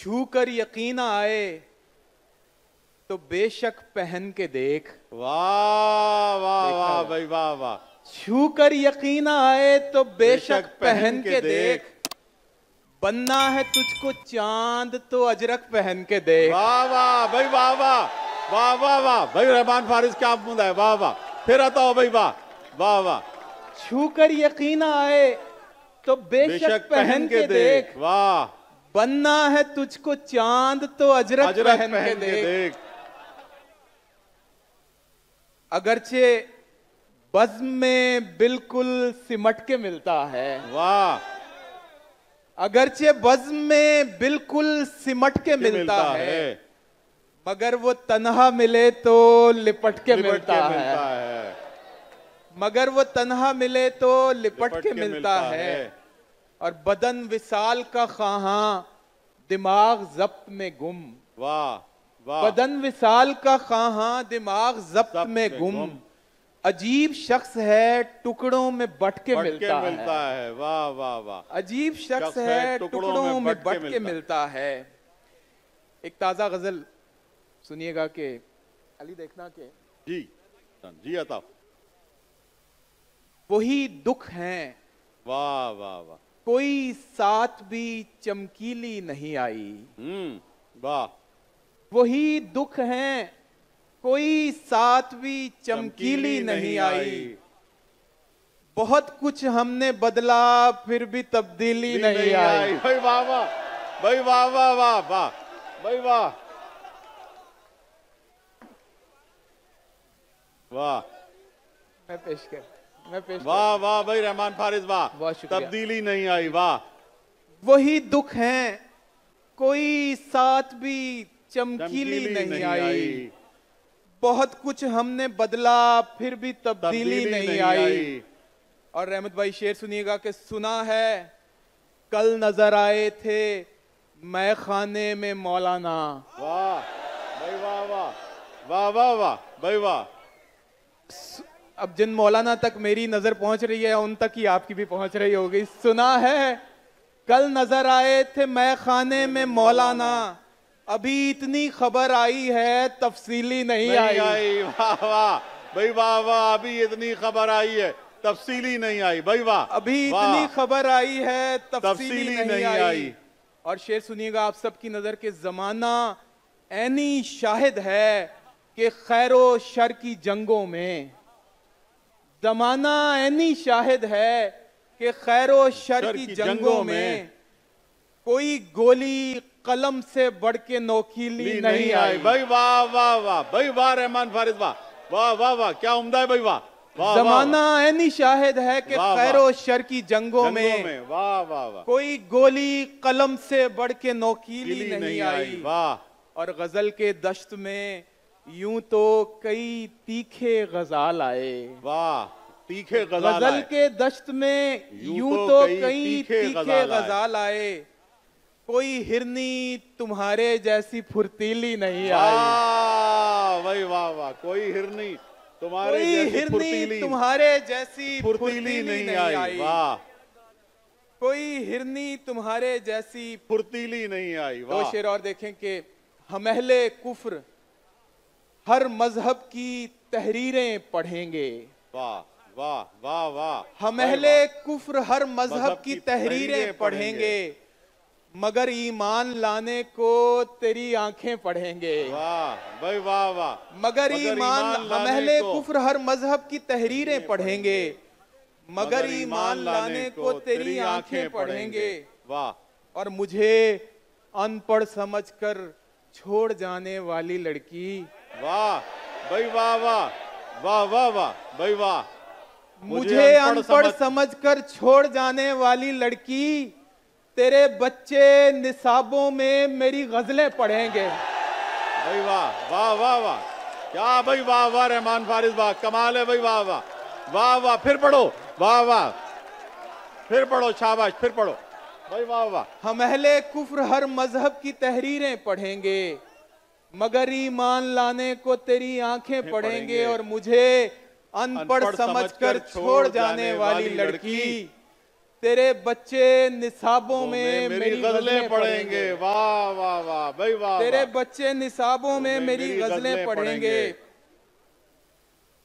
छू कर यकीन आए तो बेशक पहन के देख। वाह वाह वाह भाई वाह वाह। छू कर यकीन आए तो बेशक पहन के देख। बनना है तुझको चांद तो अजरक पहन के देख। वाह वाह भाई वाह वाह वाह वाह वाह भाई रहमान फारिस क्या मुंदा है। वाह वाह फिर आता हो भाई वाह वाह वाह। छू कर यकीन आए तो बेशक पहन के देख। वाह। बनना है तुझको चांद तो अजरक पहन के देख। अगरचे बज़्म में बिल्कुल सिमट के मिलता है। वाह। अगरचे बज़्म में बिल्कुल सिमट के मिलता है, मगर वो तन्हा मिले तो लिपट के मिलता है। मगर वो तन्हा मिले तो लिपट के मिलता है। और बदन विसाल का ख़्वाहां दिमाग ज़ब्त में गुम। वाह वाह। बदन विसाल का ख़्वाहां दिमाग ज़ब्त में गुम। अजीब शख्स है टुकड़ों में बट के मिलता है। वाह वाह वाह। अजीब शख्स है टुकड़ों में बट के मिलता है। एक ताजा गजल सुनिएगा कि अली देखना के जी जी आता। वही दुख हैं। वाह वाह वाह। कोई साथ भी चमकीली नहीं आई। वाह। वही दुख हैं कोई साथ भी चमकीली नहीं आई। बहुत कुछ हमने बदला फिर भी तब्दीली नहीं आई। भाई वाह वाह भाई वाह वाह वाह वाह भाई वाह वाह। मैं पेश वाह वाह भाई रहमान फारिस वाह। बहुत शुक्रिया। तब्दीली नहीं आई। वाह। वही दुख हैं कोई साथ भी चमकीली नहीं आई। बहुत कुछ हमने बदला फिर भी तब्दीली नहीं आई। और रहमत भाई शेर सुनिएगा कि सुना है कल नजर आए थे मैं खाने में मौलाना। वाह भाई वाह वाह वाह वाह वाह भाई वाह। अब जिन मौलाना तक मेरी नजर पहुंच रही है उन तक ही आपकी भी पहुंच रही होगी। सुना है कल नजर आए थे मैं खाने में मौलाना, अभी इतनी खबर आई है तफसीली नहीं आई। वाह वाह भाई वाह वाह। अभी इतनी खबर आई है तफसीली नहीं आई। भाई वाह। अभी इतनी खबर आई है तफसीली नहीं आई। और शेर सुनिएगा आप सबकी नजर के जमाना ऐनी शाहिद है कि खैरो शर की जंगों में। जमाना ऐनी शाहिद है कि खैरो शर की जंगों में कोई गोली कलम से बढ़ के नोकीली नहीं आई। भाई वाह वाह वाह भाई वाह रहमान फारिस वाह वाह वाह वाह क्या उम्दा है भाई वाह। जमाना ऐनी शाहिद है कि खैरो शर की जंगों में वाह वाह वाह कोई गोली कलम से बढ़ के नोकीली नहीं आई। वाह। और गजल के दश्त में यूं तो कई तीखे गजाल आए। वाह। तीखे गजल के दश्त में यूं तो कई तीखे गजाल आए। कोई हिरनी तुम्हारे जैसी फुर्तीली नहीं आई। भाई वाह वाह। कोई हिरनी तुम्हारे जैसी फुर्तीली नहीं आई। वाह। कोई हिरनी तुम्हारे जैसी फुर्तीली नहीं आई। दो शेर और देखें कि हम अहले कुफ्र हर मजहब की तहरीरें पढ़ेंगे। वाह वाह वाह वाह। हम अहले कुफ्र हर मजहब की तहरीरें पढ़ेंगे, मगर ईमान लाने को तेरी आंखें पढ़ेंगे। वाह भाई वाह वाह। मगर ईमान हम अहले कुफ्र हर मजहब की तहरीरें पढ़ेंगे, मगर ईमान लाने को तेरी आंखें पढ़ेंगे। वाह। और मुझे अनपढ़ समझकर छोड़ जाने वाली लड़की। वाह भाई वाह वाह वाह वाह वाह भाई वाह। मुझे अनपढ़ समझकर छोड़ जाने वाली लड़की तेरे बच्चे निसाबों में मेरी गजलें पढ़ेंगे। भाई वाह वाह वाह वाह क्या भाई वाह वाह रहमान फारिस वाह कमाल है भाई वाह वाह वाह वाह। फिर पढ़ो वाह वाह फिर पढ़ो शाबाश फिर पढ़ो भाई वाह वाह। हम अहले कुफ्र हर मजहब की तहरीरें पढ़ेंगे, मगर ईमान लाने को तेरी आंखें पढ़ेंगे। और मुझे अनपढ़ समझकर छोड़ जाने वाली लड़की तेरे बच्चे निसाबों में मेरी गजलें पढ़ेंगे। वाह वाह वाह भाई वाह। तेरे बच्चे निसाबों में मेरी गजलें पढ़ेंगे।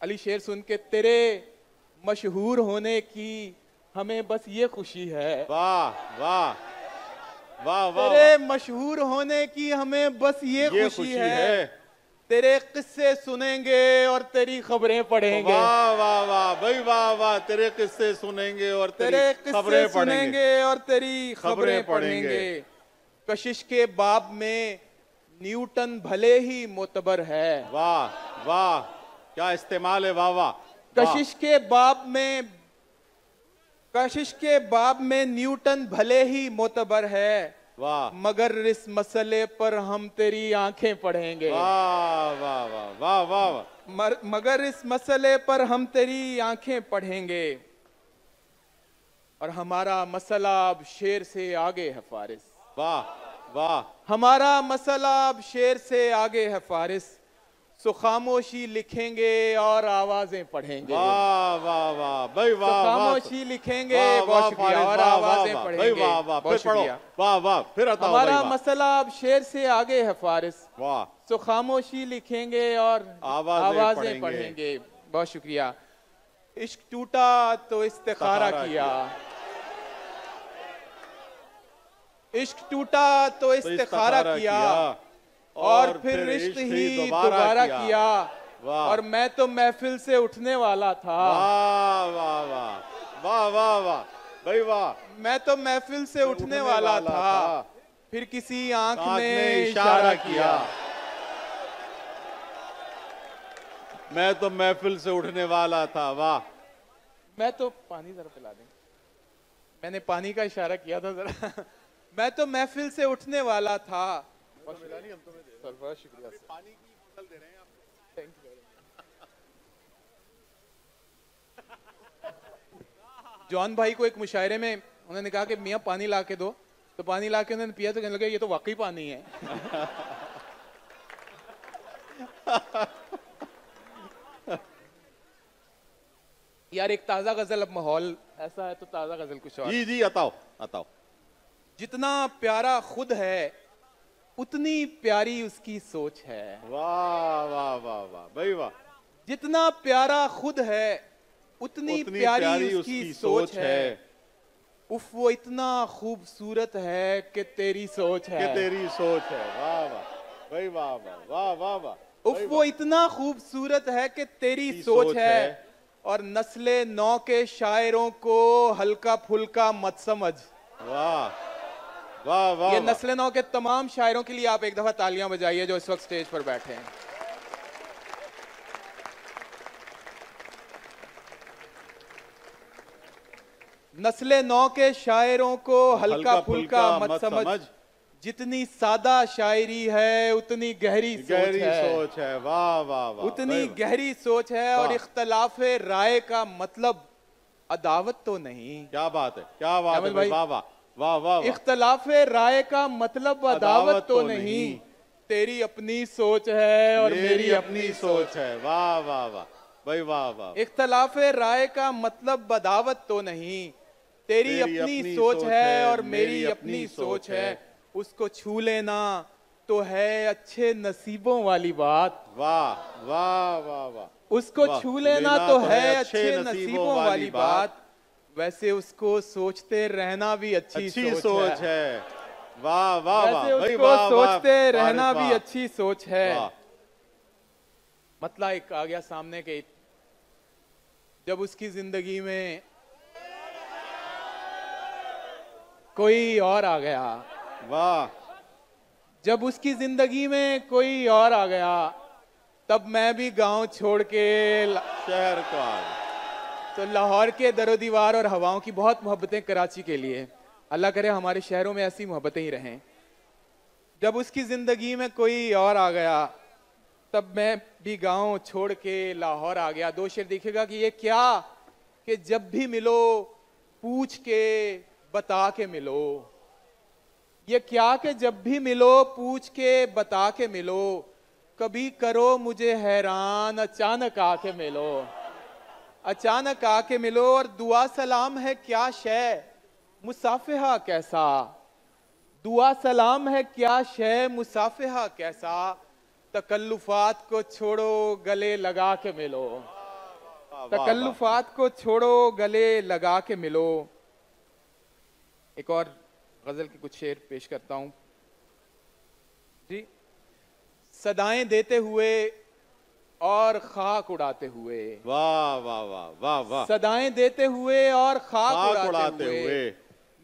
अली शेर सुन के तेरे मशहूर होने की हमें बस ये खुशी है। वाह वाह वाह वाह। तेरे मशहूर होने की हमें बस ये खुशी है। तेरे किस्से सुनेंगे और तेरी खबरें पढ़ेंगे। वाह वाह वाह भाई वाह वाह। तेरे किस्से सुनेंगे और तेरे किस्से सुनेंगे और तेरी खबरें पढ़ेंगे। कशिश के बाब में न्यूटन भले ही मोतबर है। वाह वाह क्या इस्तेमाल है। वाह वाह। कशिश के बाब में न्यूटन भले ही मोतबर है। वाह मगर इस मसले पर हम तेरी आंखें पढ़ेंगे। वाह वाह वाह वाह वाह। मगर इस मसले पर हम तेरी आंखें पढ़ेंगे। और हमारा मसला अब शेर से आगे है फारिस। वाह वाह। हमारा मसला अब शेर से आगे है फारिस। सो खामोशी लिखेंगे और आवाजें पढ़ेंगे। वाह वाह वाह भाई वाह। खामोशी लिखेंगे बहुत शुक्रिया और आवाजें पढ़ेंगे। वाह वाह फिर पढ़ो। वाह वाह फिर आता हमारा मसला अब शेर से आगे है फारिस। वाह। सो खामोशी लिखेंगे और आवाजें पढ़ेंगे। बहुत शुक्रिया। इश्क टूटा तो इस्तिखारा किया। इश्क टूटा तो इस्तिखारा किया और फिर इश्क ही दोबारा किया। और मैं तो महफिल से उठने वाला था। वाह वाह वाह वाह वाह वाह भाई वाह। मैं तो महफिल से उठने वाला था। फिर किसी आंख ने इशारा किया। मैं तो महफिल से उठने वाला था। वाह। मैं तो पानी जरा पिला दें। मैंने पानी का इशारा किया था जरा। मैं तो महफिल से उठने वाला था। बहुत शुक्रिया सर। पानी की बोतल दे रहे हैं आप। Thank you. जॉन भाई को एक मुशायरे में उन्होंने कहा कि मियाँ पानी ला के दो, तो पानी ला के उन्होंने पिया तो कहने लगे ये तो वाकई पानी है। यार एक ताजा गजल, अब माहौल ऐसा है तो ताजा गजल कुछ और। जी जी अताओ अताओ। जितना प्यारा खुद है उतनी प्यारी उसकी सोच है। वाह वाह वाह वाह भाई वाह। जितना प्यारा खुद है उतनी प्यारी उसकी सोच है। उफ वो इतना खूबसूरत है कि तेरी सोच है। कि तेरी सोच है। वाह वाह भाई वाह वाह वाह वाह वाह। उफ वो इतना खूबसूरत है कि तेरी सोच है। और नस्ले नौ के शायरों को हल्का फुल्का मत समझ। वाह वाह वाह। ये नस्ले नौ के तमाम शायरों के लिए आप एक दफा तालियां बजाइए जो इस वक्त स्टेज पर बैठे हैं। नस्ले नौ के शायरों को हल्का फुल्का मत समझ। जितनी सादा शायरी है उतनी गहरी सोच है। वाह वाह वाह। उतनी गहरी सोच है। और इख्तलाफे राय का मतलब अदावत तो नहीं। क्या बात है। क्या बात है भाई। वाह वाह वाह वाह। इख्तलाफे राय का मतलब अदावत तो नहीं। तेरी अपनी सोच है और मेरी अपनी सोच है। वाह वाह वाह भाई वाह वाह। इख्तलाफे राय का मतलब अदावत तो नहीं। तेरी अपनी सोच है और मेरी अपनी सोच है। उसको छू लेना तो है अच्छे नसीबों वाली बात। वाह वाह वाह वाह। उसको छू लेना तो है अच्छे नसीबों वाली बात। वैसे उसको सोचते रहना भी अच्छी सोच है। वाह वाह वाह। वैसे उसको सोचते रहना भी अच्छी सोच है। मतलब एक आ गया सामने के, जब उसकी जिंदगी में कोई और आ गया। वाह। जब उसकी जिंदगी में कोई और आ गया तब मैं भी गांव छोड़ के शहर को आ गया। तो लाहौर के दरो दीवार और हवाओं की बहुत मोहब्बतें कराची के लिए। अल्लाह करे हमारे शहरों में ऐसी मोहब्बतें ही रहें। जब उसकी जिंदगी में कोई और आ गया तब मैं भी गांव छोड़ के लाहौर आ गया। दो शेर दिखेगा कि ये क्या कि जब भी मिलो पूछ के बता के मिलो। ये क्या कि जब भी मिलो पूछ के बता के मिलो। कभी करो मुझे हैरान अचानक आके मिलो। अचानक आके मिलो। और दुआ सलाम है क्या शय मुसाफिहा कैसा, दुआ सलाम है क्या शय मुसाफिहा कैसा, तकल्लुफात को छोड़ो गले लगा के मिलो, तकल्लुफात को छोड़ो गले लगा के मिलो। एक और गजल के कुछ शेर पेश करता हूं जी। सदाएं देते हुए और खाक उड़ाते हुए, वाह वाह वाह वाह वाह, सदाएं देते हुए और खाक खाक उड़ाते हुए,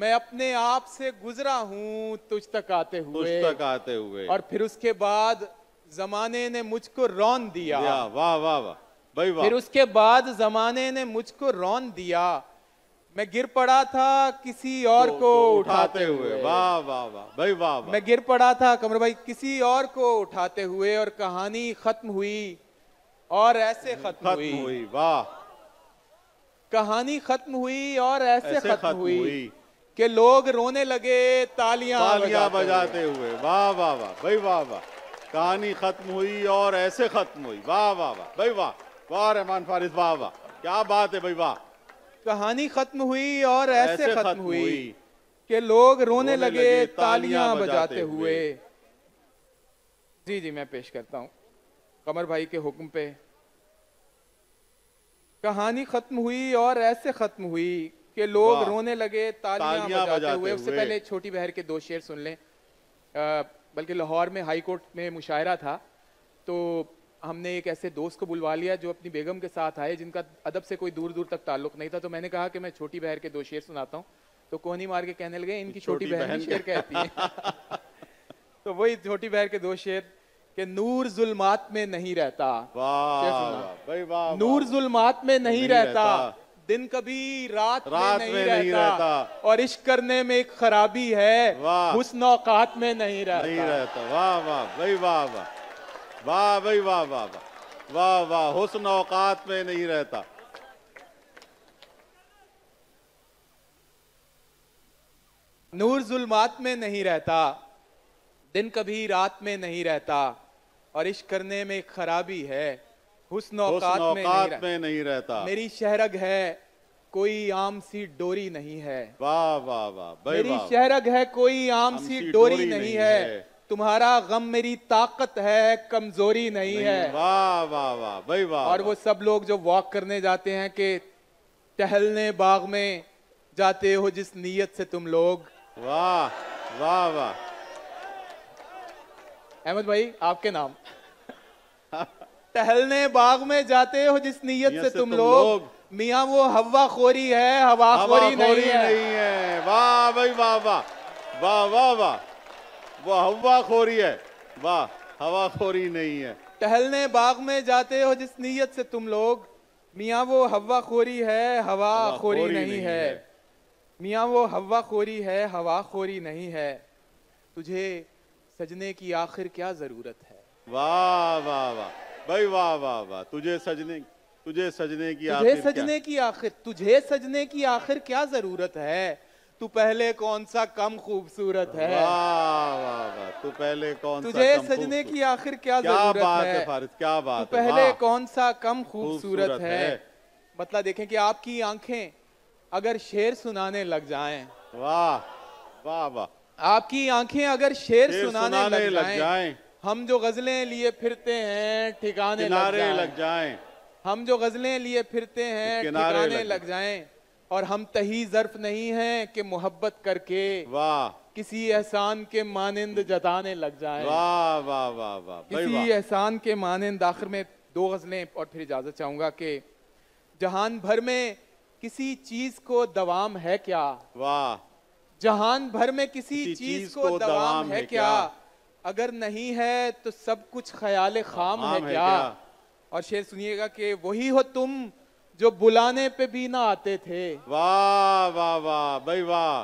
मैं अपने आप से गुजरा हूं तुझ तक आते हुए, तुझ तक आते हुए, और फिर उसके बाद जमाने ने मुझको रौन दिया, वाह वाह वाह भाई वाह, फिर उसके बाद जमाने ने मुझको रौन दिया, मैं गिर पड़ा था किसी और को उठाते हुए, वाह वाह वाह भाई वाह, मैं गिर पड़ा था कमर भाई किसी और को उठाते हुए, और कहानी खत्म हुई और ऐसे खत्म हुई, वाह, कहानी खत्म हुई और ऐसे खत्म हुई कि लोग रोने लगे तालियां बजाते हुए, वाह वाह वाह भाई वाह वाह, कहानी खत्म हुई और ऐसे खत्म हुई, वाह वाह वाह भाई वाह, वाह रहमान फारिस, वाह वाह क्या बात है भाई वाह, कहानी खत्म हुई और ऐसे खत्म हुई कि लोग रोने लगे तालियां बजाते हुए। जी जी मैं पेश करता हूं कमर भाई के हुक्म पे। कहानी खत्म हुई और ऐसे खत्म हुई कि लोग रोने लगे तालियां बजाते हुए। उससे पहले छोटी बहर के दो शेर सुन लें। बल्कि लाहौर में हाई कोर्ट में मुशायरा था, तो हमने एक ऐसे दोस्त को बुलवा लिया जो अपनी बेगम के साथ आए, जिनका अदब से कोई दूर दूर तक ताल्लुक नहीं था। तो मैंने कहा कि मैं छोटी बहर के दो शेर सुनाता हूँ, तो कोहनी मार के कहने लगे इनकी छोटी बहन शेर कहती है। तो वही छोटी बहर के दो शेर कि नूर जुल्मात में नहीं रहता, वाह, नूर जुल्मात में नहीं रहता, दिन कभी रात में नहीं रहता, और इश्क करने में एक खराबी है, हुस्न औकात में नहीं रहता। वाह वाह भाई वाह वाह, वाह भाई वाह वाह वाह वाह वाह, हुस्न औकात में नहीं रहता। नूर जुल्मात में नहीं रहता, दिन कभी रात में नहीं रहता, और इश्क करने में खराबी है, हुस्न औकात में नहीं रहता। मेरी शहरग है कोई आम सी डोरी नहीं है, वाह वाह वाह, मेरी शहरग है कोई आम सी डोरी नहीं है, तुम्हारा गम मेरी ताकत है कमजोरी नहीं है। वाह वाह वाह भाई वाह। और वो सब लोग जो वॉक करने जाते हैं कि टहलने बाग में जाते हो जिस नीयत से तुम लोग, वाह वाह वाह। अहमद भाई आपके नाम। टहलने बाग में जाते हो जिस नीयत से तुम लोग, मियाँ वो हवा खोरी है हवा खोरी नहीं है। वाह भाई वाह वाह वाह वाह वाह, वो हवा खोरी है, वाह हवा खोरी नहीं है। टहलने बाग में जाते हो जिस नीयत से तुम लोग, मियाँ वो हवा खोरी है हवा खोरी नहीं है, मियाँ वो हवा खोरी है हवा खोरी नहीं है, तुझे सजने की आखिर क्या जरूरत है। वाह वाह वाह भाई वाह वाह वाह, तुझे सजने की आखिर क्या जरूरत है, तू पहले कौन सा कम खूबसूरत है। वाह वाह वाह, तू पहले कौन सा तुझे सजने की आखिर क्या जरूरत है, फारिस क्या बात, तू पहले कौन सा कम खूबसूरत है। मतलब देखें कि आपकी आंखें अगर शेर सुनाने लग जाएं, वाह वाह वाह, आपकी आंखें अगर शेर सुनाने लग जाएं, हम जो गजलें लिए फिरते हैं ठिकाने लग जाएं, हम जो गजलें लिए फिरते हैं ठिकाने लग जाएं, और हम तही ज़र्फ नहीं हैं कि मोहब्बत करके वाह किसी एहसान के मानिंद जताने लग जाएं। वाह वाह वाह वाह, किसी एहसान के मानिंद। आखिर में दो गजलें और फिर इजाजत चाहूंगा कि जहान भर में किसी चीज को दवाम है क्या, वाह जहान भर में किसी चीज को दवाम है क्या, अगर नहीं है तो सब कुछ ख्याल खाम है क्या। और शेर सुनिएगा कि वही हो तुम जो बुलाने पे भी ना आते थे। वाह वाह वाह भाई वाह,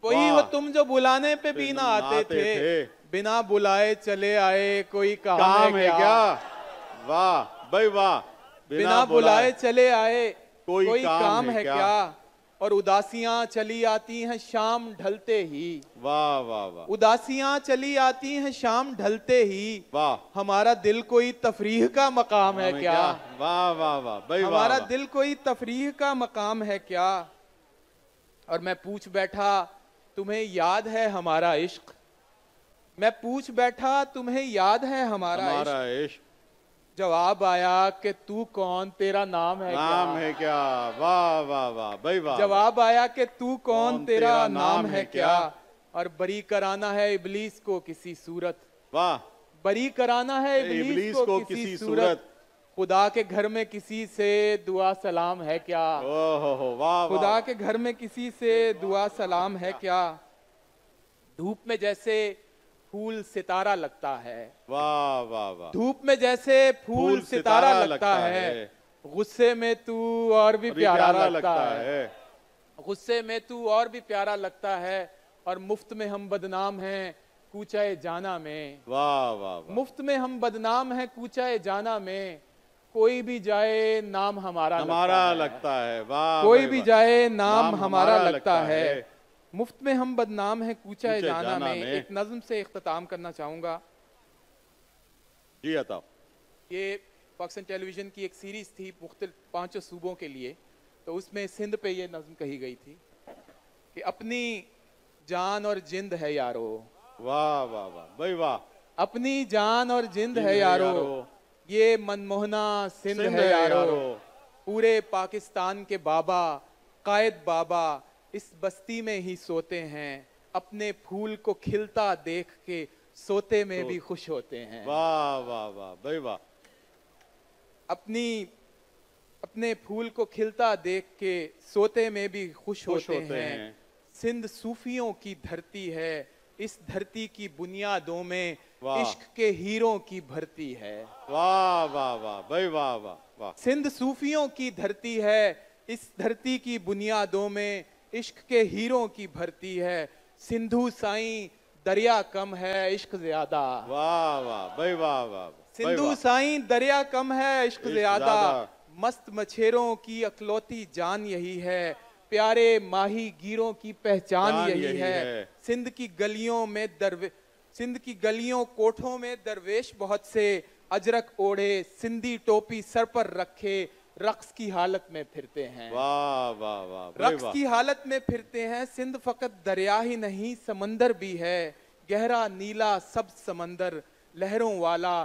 वही हो तुम जो बुलाने पे भी ना आते थे, बिना बुलाए चले आए कोई काम है क्या। वाह भाई वाह, बिना बुलाए चले आए कोई काम है क्या, और उदासियां चली आती हैं शाम ढलते ही। वाह वाह वाह, उदासियां चली आती हैं शाम ढलते ही, वाह हमारा दिल कोई तफरीह का मकाम है क्या। वाह वाह वाह भाई, हमारा दिल कोई तफरीह का मकाम है क्या। और मैं पूछ बैठा तुम्हें याद है हमारा इश्क, मैं पूछ बैठा तुम्हें याद है हमारा इश्क। जवाब आया कि तू कौन, तेरा नाम है क्या? वाह वाह वाह भाई वाह। जवाब आया कि तू कौन, तेरा नाम है क्या? और बरी कराना है इब्लीस को किसी सूरत। वाह। बरी कराना है इब्लीस को किसी सूरत। खुदा के घर में किसी से दुआ सलाम है क्या? ओहो वाह। खुदा के घर में किसी से दुआ सलाम है क्या? धूप में जैसे फूल सितारा लगता है। वाह वाह वाह। धूप में जैसे फूल सितारा लगता है, गुस्से में तू और भी प्यारा लगता है। गुस्से में तू और भी प्यारा लगता है। और मुफ्त में हम बदनाम हैं कूचाए जाना में। वाह वाह। मुफ्त में हम बदनाम हैं कूचाए जाना में, कोई भी जाए नाम हमारा लगता है। वाह। कोई भी जाए नाम हमारा लगता है। मुफ्त में हम बदनाम हैं कूचाए जाना में। एक नज्म से इख्तिताम करना चाहूंगा। जी बताओ। ये पाकिस्तान टेलीविजन की एक सीरीज थी मुख्तलिफ 5 सूबों के लिए, तो उसमें सिंध पे ये नज्म कही गई थी कि अपनी जान और जिंद है यारो। वाह वाह वाह भाई वाह। अपनी जान और जिंद है यारो, ये मनमोहना सिंध है यारो। पूरे पाकिस्तान के बाबा कायद बाबा इस बस्ती में ही सोते हैं, अपने फूल को खिलता देख के सोते में भी खुश होते हैं। वाह वाह वाह भाई वाह। अपने फूल को खिलता देख के सोते में भी खुश होते हैं। सिंध सूफियों की धरती है, इस धरती की बुनियादों में इश्क के हीरों की भरती है। वाह वाह वाह भाई वाह वाह वाह। सिंध सूफियों की धरती है, इस धरती की बुनियादों में इश्क के हीरों की भरती है। सिंधु साईं दरिया कम है इश्क ज्यादा। वाह वाह भाई वाह वाह। सिंधु साईं दरिया कम है इश्क ज्यादा, मस्त मछेरों की अकलौती जान यही है, प्यारे माही गिरों की पहचान यही है। सिंध की गलियों कोठों में दरवेश बहुत से, अजरक ओढ़े सिंधी टोपी सर पर रखे रक्स की हालत में फिरते हैं। वाह वाह वाह। रक्स की हालत में फिरते हैं। सिंध फकत दरिया ही नहीं समंदर भी है, गहरा नीला सब समंदर लहरों वाला।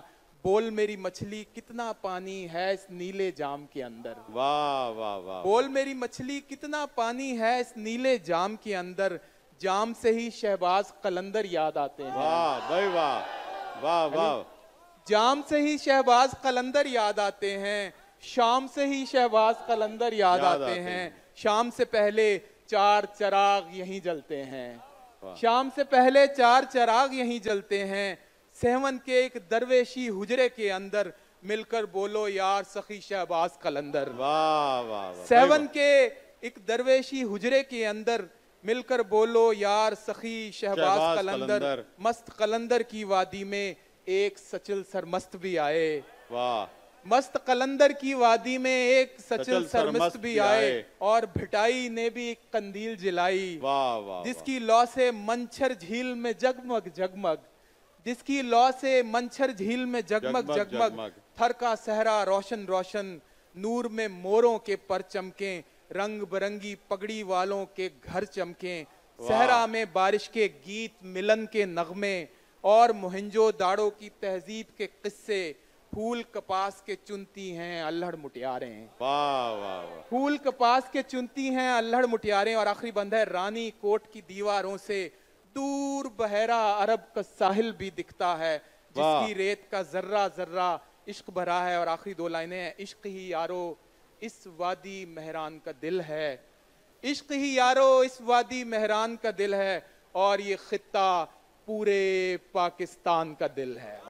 बोल मेरी मछली कितना पानी है इस नीले जाम के अंदर। वाह वाह वाह। बोल मेरी मछली कितना पानी है इस नीले जाम के अंदर, जाम से ही शहबाज कलंदर याद आते हैं। वाह भाई वाह। वाह वाह। जाम से ही शहबाज कलंदर याद आते हैं, शाम से ही शहबाज कलंदर याद आते हैं। शाम से पहले 4 चिराग यहीं जलते हैं। शाम से पहले 4 चिराग यहीं जलते हैं। सेवन के एक दरवेशी हुजरे के अंदर मिलकर बोलो यार सखी शहबाज कलंदर। वाह वाह। सेवन के एक दरवेशी हुजरे के अंदर मिलकर बोलो यार सखी शहबाज कलंदर। मस्त कलंदर की वादी में एक सचल सरमस्त भी आए। वाह। मस्त कलंदर की वादी में एक सचल सरमस्त भी आए, और भिटाई ने भी एक कंदील जलाई। वाह वाह। जिसकी लौ से मंछर झील में जगमग जगमग, जिसकी लौ से मंछर झील में जगमग जगमग। थर का सहरा रोशन रोशन, नूर में मोरों के पर चमके, रंग बिरंगी पगड़ी वालों के घर चमके। सहरा में बारिश के गीत मिलन के नगमे, और मोहंजो दाड़ो की तहजीब के किस्से। फूल कपास के चुनती हैं अल्हड़ मुटियारें। वाह वाह। फूल कपास के चुनती हैं अल्हड़ मुटियारें। और आखिरी बंद है, रानी कोट की दीवारों से दूर बहरा अरब का साहिल भी दिखता है, जिसकी रेत का जर्रा जर्रा इश्क भरा है। और आखिरी 2 लाइनें हैं, इश्क ही यारो इस वादी मेहरान का दिल है, इश्क ही यारो इस वादी मेहरान का दिल है, और ये खित्ता पूरे पाकिस्तान का दिल है।